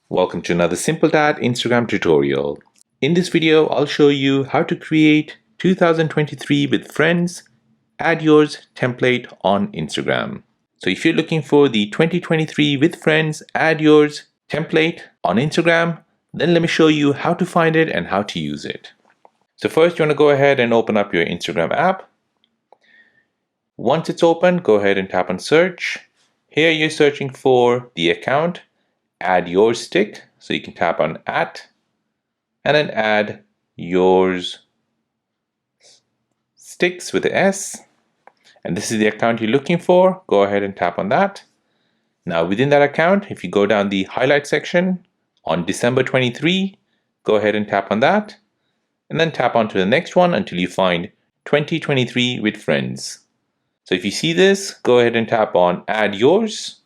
Welcome to another Simple Dad Instagram tutorial. In this video, I'll show you how to create 2023 with friends, add yours template on Instagram. So if you're looking for the 2023 with friends, add yours template on Instagram, then let me show you how to find it and how to use it. So first you want to go ahead and open up your Instagram app. Once it's open, go ahead and tap on search. Here you're searching for the account add yours stick, so you can tap on at and then add yours sticks with the S, and this is the account you're looking for. Go ahead and tap on that. Now within that account, if you go down the highlight section on December 23, go ahead and tap on that and then tap onto the next one until you find 2023 with friends. So if you see this, go ahead and tap on add yours.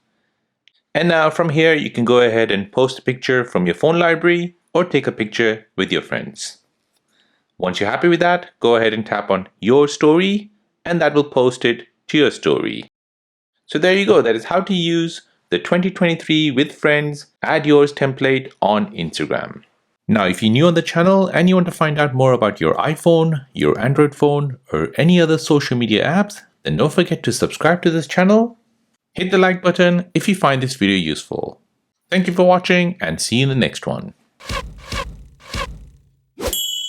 And now from here, you can go ahead and post a picture from your phone library or take a picture with your friends. Once you're happy with that, go ahead and tap on your story and that will post it to your story. So there you go. That is how to use the 2023 with friends add yours template on Instagram. Now, if you're new on the channel and you want to find out more about your iPhone, your Android phone, or any other social media apps, then don't forget to subscribe to this channel. Hit the like button if you find this video useful. Thank you for watching and see you in the next one.